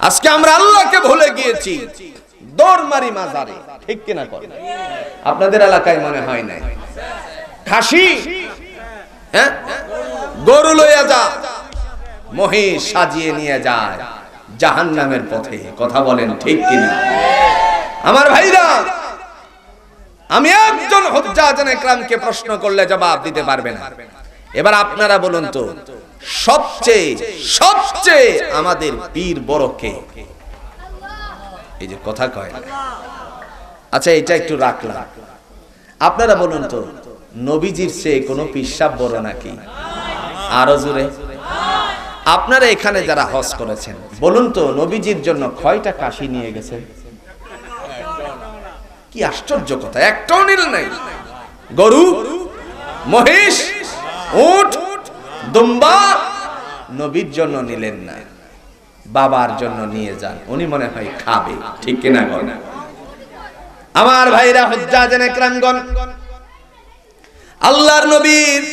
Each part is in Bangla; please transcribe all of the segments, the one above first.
আজকে আমরা আল্লাহকে ভুলে গিয়েছি, দৌড় মারি মাজারে, ঠিক কিনা কর? আপনাদের এলাকায় মনে হয় নাই খাসি, হ্যাঁ, গরু লইয়া যা, মহিষ সাজিয়ে নিয়ে যায় জাহান্নামের পথে। কথা বলেন ঠিক কিনা? আমার ভাইরা, আমি একজন হুজ্জাতুন ইকরামকে প্রশ্ন করলে জবাব দিতে পারবে না। এবার আপনারা বলুন তো, সবচেয়ে সবচেয়ে আমাদের পীর বড় কে? এই যে কথা কয়, আচ্ছা এটা একটু রাখলাম। আপনারা বলুন তো, নবীজির চেয়ে কোনো পিসাব বড় নাকি? আরো জোরে। আপনারা এখানে যারা হজ করেছেন, বলুন তো নবীজির জন্য কয়টা কাশি নিয়ে গেছেন? কি আশ্চর্য কথা, একটাও নিল নাই। গরু, মহিষ, উট, দুম্বা নবীর জন্য নিলেন না, বাবার জন্য নিয়ে যান, উনি মনে হয় খাবে, ঠিক কিনা বলেন? আমার ভাইরা, হুজ্জাতুন ইকরামগণ, আল্লাহর নবীর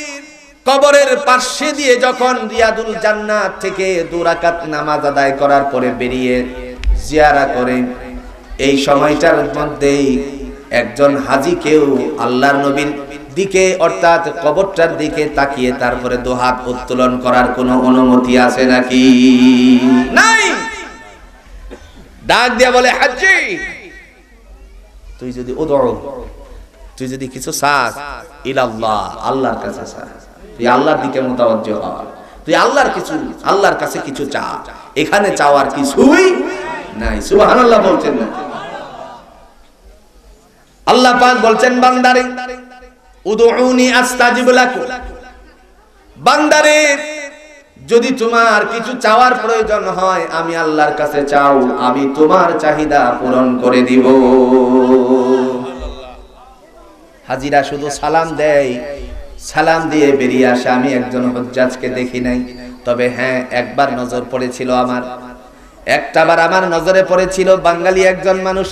কবরের পাশে দিয়ে যখন রিয়াদুল জান্নাত থেকে 2 রাকাত নামাজ আদায় করার পরে বেরিয়ে জিয়ারা করে, এই সময়টার মধ্যেই একজন হাজী কেউ আল্লাহর নবীর দিকে অর্থাৎ কবরটার দিকে তাকিয়ে তারপরে 2 হাত উত্তোলন করার কোনো অনুমতি আছে নাকি? নাই। ডাক দিয়া বলে, হাজী তুই যদি তুই যদি কিছু চাস, ইলাল্লাহ, আল্লাহর কাছে চাস, তুই আল্লাহর দিকে মুতাওয়াজ্জিহ হ, তুই আল্লাহর কাছে কিছু চা, এখানে চাওয়ার কিছুই নাই। সুবহানাল্লাহ বলছেন না? আল্লাহ পাক বলছেন, বান্দারে উদউনি আস্তাজিব লাকুম, বান্দারে যদি তোমার কিছু চাওয়ার প্রয়োজন হয় আমি আল্লাহর কাছে চাও, আমি তোমার চাহিদা পূরণ করে দিব। হাজিরা শুধু সালাম দেয়, সালাম দিয়ে বেরিয়ে আসে। আমি একজন হুজ্জাজকে দেখি নাই, তবে হ্যাঁ একবার নজর পড়েছিল আমার, একটাবার আমার নজরে পড়েছিল বাঙালি একজন মানুষ।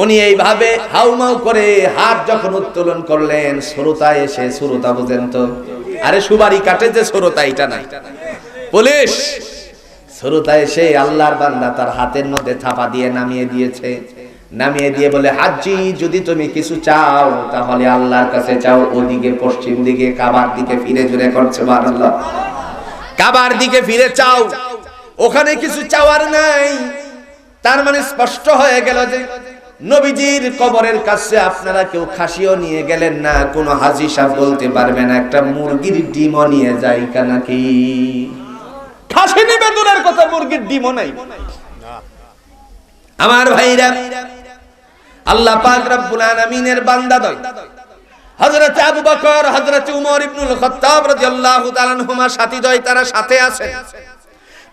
উনি এইভাবে হাউমাউ করে হাত যখন উত্তোলন করলেন, শ্রোতা এসে, শ্রোতা বুঝেন তো, আরে সুবারি কাটে যে শ্রোতা, এটা না, পুলিশ শ্রোতা এসে আল্লাহর বান্দা তার হাতের মধ্যে থাপা দিয়ে নামিয়ে দিয়েছে। নামিয়ে দিয়ে বলে, হাজী যদি তুমি কিছু চাও তাহলে আল্লাহর কাছে চাও, ওদিকে পশ্চিম দিকে কাবার দিকে ফিরে জুড়ে করছে, সুবহানাল্লাহ, কাবার দিকে ফিরে চাও, ওখানে কিছু চাওয়ার নাই। তার মানে স্পষ্ট হয়ে গেল যে নবীজির কবরের কাছে আপনারা কেউ খাসিও নিয়ে গেলেন না, কোন হাজী সাহেব বলতে পারবে না একটা মুরগির ডিমও নিয়ে যাই নাকি? খাসি নিবে দূরের কথা, মুরগির ডিমও নাই। আমার ভাইরা, আল্লাহ পাক রব্বুল আলামিনের বান্দা দল হযরত আবু বকর, হযরত উমর ইবনুল খাত্তাব রাদিয়াল্লাহু তাআলা আনহুমা সাথী দয়, তারা সাথে আছেন।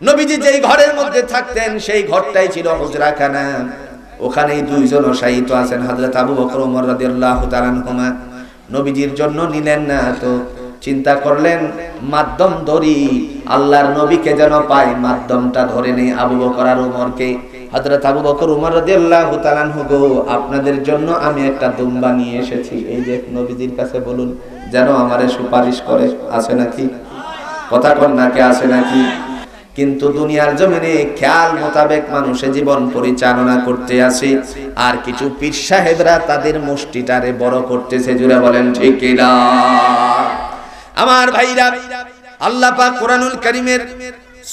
নবীজি যেই ঘরের মধ্যে থাকতেন সেই ঘরটাই ছিল হুজরাখানা, ওখানেই 2 জন শায়িত আছেন, হযরত আবু বকর, ওমর রাদিয়াল্লাহু তাআলা আনহুমা। নবীজির জন্য নিলেন না, তো চিন্তা করলেন মাধ্যম ধরি, আল্লাহর নবীকে যেন পাই, মাধ্যমটা ধরে নেই আবু বকর আর ওমরকে। হযরত আবু বকর, ওমর রাদিয়াল্লাহু তাআলা আনহু গো, আপনাদের জন্য আমি একটা দুম্বা নিয়ে এসেছি, এই যে নবীজির কাছে বলুন যেন আমারে সুপারিশ করে, আছে নাকি? কথা কন নাকি, আছে নাকি? কিন্তু দুনিয়ার জমিনে খেয়াল মোতাবেক মানুষে জীবন পরিচালনা করতে আছে, আর কিছু পীর সাহেবরা তাদের মুষ্টিটারে বড় করতেছে, জুড়ে বলেন ঠিক কিনা? আমার ভাইরা, আল্লাহ পাক কোরআনুল কারীমের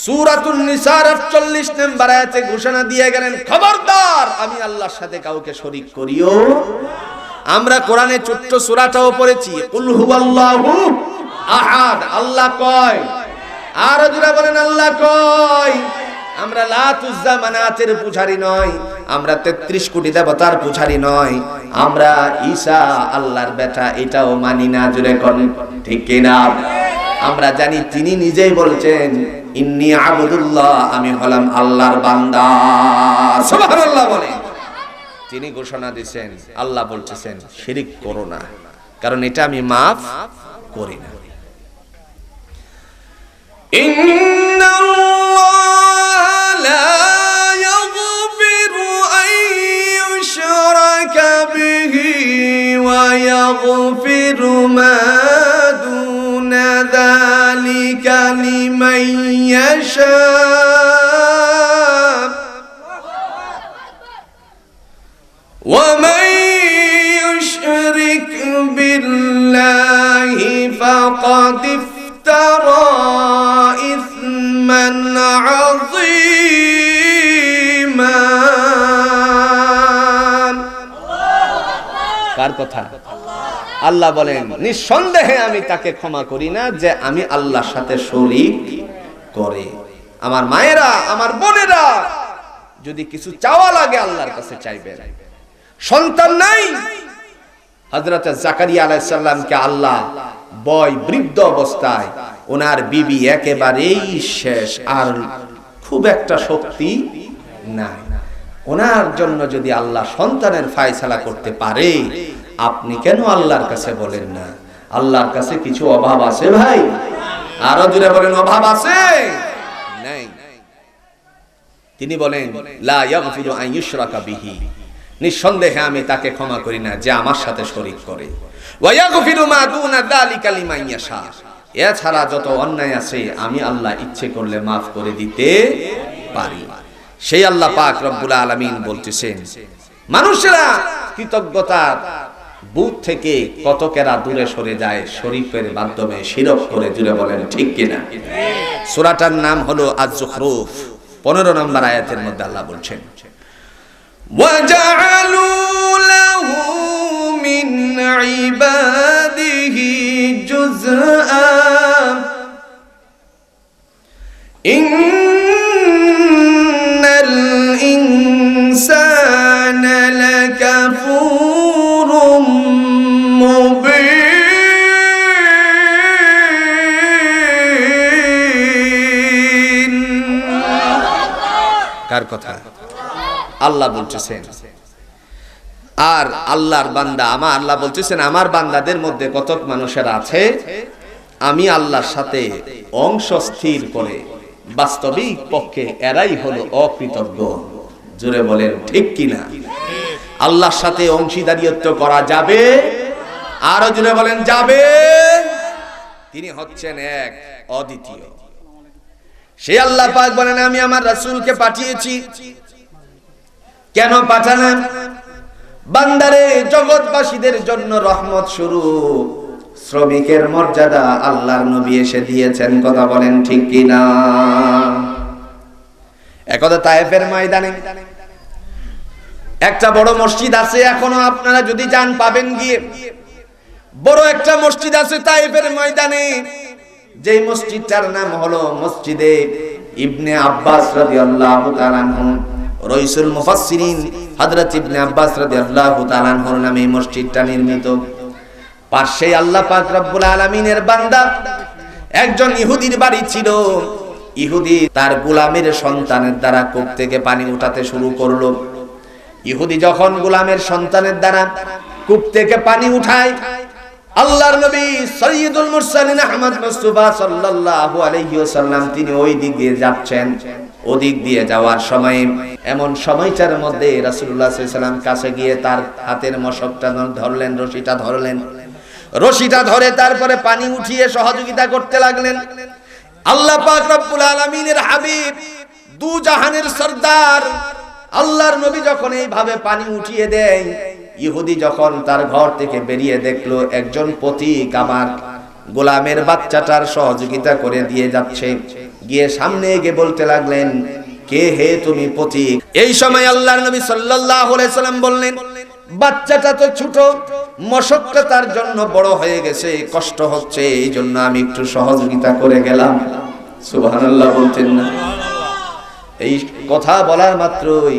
সূরাতুন নিসার 48 নম্বর আয়াতে ঘোষণা দিয়ে গেলেন, খবরদার আমি আল্লাহর সাথে কাউকে শরীক করিও। আমরা কোরআনে ছোট্ট সূরাটাও পড়েছি, কুল হুয়াল্লাহু আহাদ, আল্লাহ কয়, আর যারা বলেন আল্লাহ কয়। আমরা লাত উজ্জা মানাতের পূজারি নয়, আমরা 33 কোটি দেবতার পূজারি নয়, আমরা ঈসা আল্লাহর বেটা এটাও মানি না, জুড়ে কোন ঠিক কিনা? আমরা জানি তিনি নিজেই বলছেন, ইন্নী আবদুল্লাহ, আমি হলাম আল্লাহর বান্দা, সুবহানাল্লাহ বলে তিনি ঘোষণা দিয়েছেন। আল্লাহ বলতেছেন শিরিক করো না, কারণ এটা আমি মাফ করি না। ইন্নাল্লাহ লা ইয়াগফিরু আন ইউশরাকা বিহি ওয়া ইয়াগফিরু মা দুনা যালিকা লিমান ইয়াশা। কার কথা? আল্লাহ বলেন নিঃসন্দেহে আমি তাকে ক্ষমা করি না যে আমি আল্লাহর সাথে শরীক করে। আমার মায়েরা, আমার বোনেরা, যদি কিছু চাওয়া লাগে আল্লাহর কাছে চাইবেন। সন্তান নাই, হযরত জাকারিয়া আলাইহিস সালামকে আল্লাহ বয় বৃদ্ধ অবস্থায়, ওনার বিবি একেবারেই শেষ, আর খুব একটা শক্তি নাই। ওনার জন্য যদি আল্লাহ সন্তানের ফায়সালা করতে পারে, আপনি কেন আল্লাহর কাছে বলেন না? আল্লাহর কাছে কিছু অভাব আছে ভাই? আরো জোরে বলেন, অভাব আছে? নাই। তিনি বলেন লা ইয়াগফিরু আন ইউশরাকা বিহি, নিঃসন্দেহে আমি তাকে ক্ষমা করি না যে আমার সাথে শরীক করে। ওয়া ইয়াগফিরু মা দুনা যালিকা লিমান ইয়াশা, এছাড়া যত অন্যায় আছে আমি আল্লাহ ইচ্ছে করলে মাফ করে দিতে পারি। সেই আল্লাহ পাক রব্বুল আলামিন বলতেছেন, মানুষেরা কৃতজ্ঞতার বুথ থেকে কতকেরা দূরে সরে যায় শরীফের মাধ্যমে, শিরক করে। জুড়ে বলেন ঠিক কিনা? সূরাটার নাম হলো আজ-জুখরুফ, 15 নম্বর আয়াতের মধ্যে আল্লাহ বলছেন, ওয়াজআলু লাহু মিন ইবাদিহি জুজআ ইন্নাল ইনসানা লাকাফুরুম মুবিন। কার কথা? আল্লাহ বলতেছেন। আর আল্লাহর বান্দা, আমার আল্লাহ বলতেছেন আমার বান্দাদের মধ্যে কতক মানুষের আছে আমি আল্লাহর সাথে অংশ স্থির করে, বাস্তবিক পক্ষে এরাই হলো অকৃতজ্ঞ। জোরে বলেন ঠিক কিনা? আল্লাহর সাথে অংশীদারিত্ব করা যাবে? আরো জোরে বলেন যাবে? তিনি হচ্ছেন এক, অদ্বিতীয়। সেই আল্লাহ পাক বলেন আমি আমার রাসূলকে পাঠিয়েছি। কেন পাঠালাম? বান্দারে জগৎবাসীদের জন্য রহমত স্বরূপ শ্রমিকের মর্যাদা আল্লাহর নবী এসে দিয়েছেন। কথা বলেন ঠিক কিনা? একদা তায়েফের ময়দানে একটা বড় মসজিদ আছে, এখনো আপনারা যদি যান পাবেন গিয়ে। বড় একটা মসজিদ আছে তায়েফের ময়দানে, যেই মসজিদটার নাম হলো মসজিদে ইবনে আব্বাস রাদিয়াল্লাহু তাআলা আনহু। রাইসুল মুফাসসিরিন হযরত ইবনে আব্বাস রাদিয়াল্লাহু তাআলা আনহুর নামে এই মসজিদটা নির্মিত। পাশে আল্লাহ পাক রব্বুল আলামিনের বান্দা একজন ইহুদির বাড়ি ছিল। ইহুদি তার গোলামের সন্তানের দ্বারা কূপ থেকে পানি উঠাতে শুরু করলো। ইহুদি যখন গোলামের সন্তানের দ্বারা কূপ থেকে পানি উঠায়, আল্লাহর নবী সাইয়্যিদুল মুরসালিন আহমদ মুস্তাফা সাল্লাল্লাহু আলাইহি ওয়াসাল্লাম তিনি ওই দিক দিয়ে যাচ্ছেন। ওদিক দিয়ে যাওয়ার সময় এমন সময়টার মধ্যে রাসূলুল্লাহ সাল্লাল্লাহু আলাইহি ওয়াসাল্লাম কাছে গিয়ে তার হাতের মশকটা ধরলেন, রশিটা ধরে তারপরে পানি উঠিয়ে সহযোগিতা করতে লাগলেন। আল্লাহ পাক রব্বুল আলামিনের হাবিব, দু জাহানের সরদার আল্লাহর নবী যখন এইভাবে পানি উঠিয়ে দেয়, ইহুদি যখন তার ঘর থেকে বেরিয়ে দেখলো একজন পথিক আমার গোলামের বাচ্চাটার সহযোগিতা করে দিয়ে যাচ্ছে, গিয়ে সামনে গিয়ে বলতে লাগলেন, কে হে তুমি পথিক? এই সময় আল্লাহর নবী সাল্লাল্লাহু আলাইহি সাল্লাম বললেন, বাচ্চাটা তো ছোট, মশকটা তার জন্য বড় হয়ে গেছে, কষ্ট হচ্ছে, এই জন্য আমি একটু সহযোগিতা করে গেলাম। সুবহানাল্লাহ বলতেন না? এই কথা বলার মাত্রই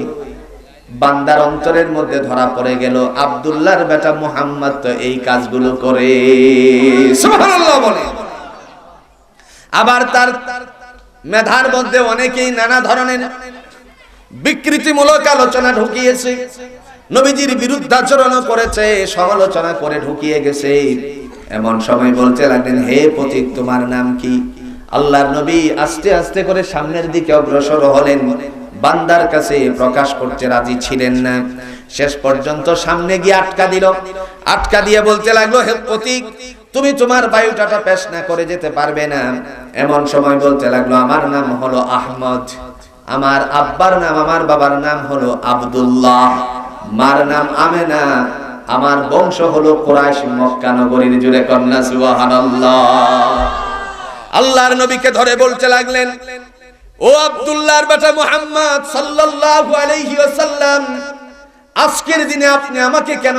বান্দার অন্তরের মধ্যে ধরা পড়ে গেল আব্দুল্লাহর বেটা মুহাম্মদ তো এই কাজগুলো করে। সুবহানাল্লাহ বলে। আবার তার মেধার মধ্যে অনেকেই নানা ধরনের বিকৃতিমূলক আলোচনা ঢুকিয়েছে, নবীজির বিরুদ্ধাচরণ করেছে, সমালোচনা করে ঢুকিয়ে গেছে। এমন সময় বলতে লাগলেন, হে পথিক তোমার নাম কি? আল্লাহর নবী আস্তে আস্তে করে সামনের দিকে অগ্রসর হলেন, বান্দার কাছে প্রকাশ করতে রাজি ছিলেন না। শেষ পর্যন্ত সামনে গিয়ে আটকা দিয়ে বলতে লাগলো, হে পথিক তুমি তোমার বায়ুটাটা পেশ না করে যেতে পারবে না। এমন সময় বলতে লাগলো, আমার নাম হলো আহমদ, আমার আব্বার নাম, আমার বাবার নাম হলো আব্দুল্লাহ, মার নাম আমেনা, আমার বংশ হলো কুরাইশ মক্কা নগরীর। জুড়ে কন্যা সুবহানাল্লাহ। আল্লাহর নবীকে ধরে বলতে লাগলেন, ও আব্দুল্লাহর বেটা মুহাম্মদ সাল্লাল্লাহু আলাইহি ওয়াসাল্লাম, আজকের দিনে আপনি আমাকে কেন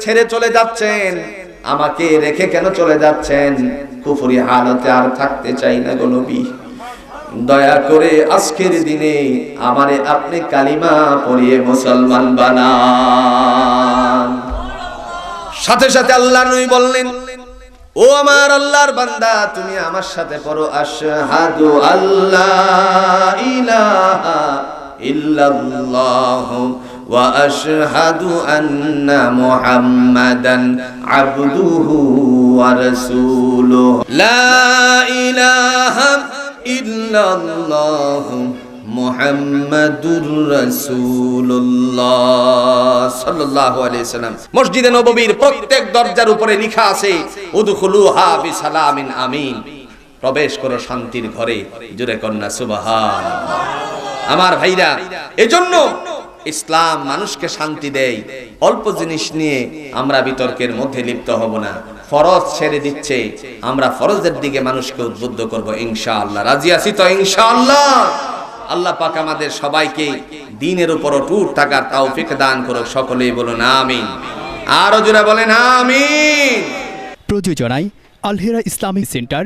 ছেড়ে চলে যাচ্ছেন, আমাকে রেখে কেন চলে যাচ্ছেন? কুফরি হালতে আর থাকতে চাই না গো নবী, দয়া করে আজকের দিনে আমারে আপনি কালিমা পড়িয়ে মুসলমান বানান। সাথে সাথে আল্লাহর নবী বললেন, ও আমার আল্লাহর বান্দা, তুমি আমার সাথে পড়ো আশহাদু আল্লা ইলাহা ইল্লাল্লাহ ওয়া আশহাদু আন্না মুহাম্মাদান আবদুহু ওয়া রাসূলুহু লা ইলাহা ইল্লাল্লাহ মুহাম্মাদুর রাসূলুল্লাহ সাল্লাল্লাহু আলাইহি সাল্লাম। মসজিদে নববীর প্রত্যেক দরজার উপরে লেখা আছে উদখুলুহা বিসালামিন আমিন, প্রবেশ করো শান্তির ঘরে। জোরে কন্যা সুবহানাল্লাহ। আমার ভাইরা, এজন্য ইসলাম মানুষকে শান্তি দেয়। অল্প জিনিস নিয়ে আমরা বিতর্কের মধ্যে লিপ্ত হব না। ফরজ ছেড়ে দিচ্ছে, আমরা ফরজের দিকে মানুষকে উদ্বুদ্ধ করব ইনশাআল্লাহ। রাজি আছি তো ইনশাআল্লাহ? আল্লাহ পাক আমাদের সবাইকে দ্বীনের উপর অটুট থাকার তৌফিক দান করুক। সকলেই বলুন আমিন। আরো জোরে বলেন আমিন। প্রযোজনায় আল হিরা ইসলামিক সেন্টার,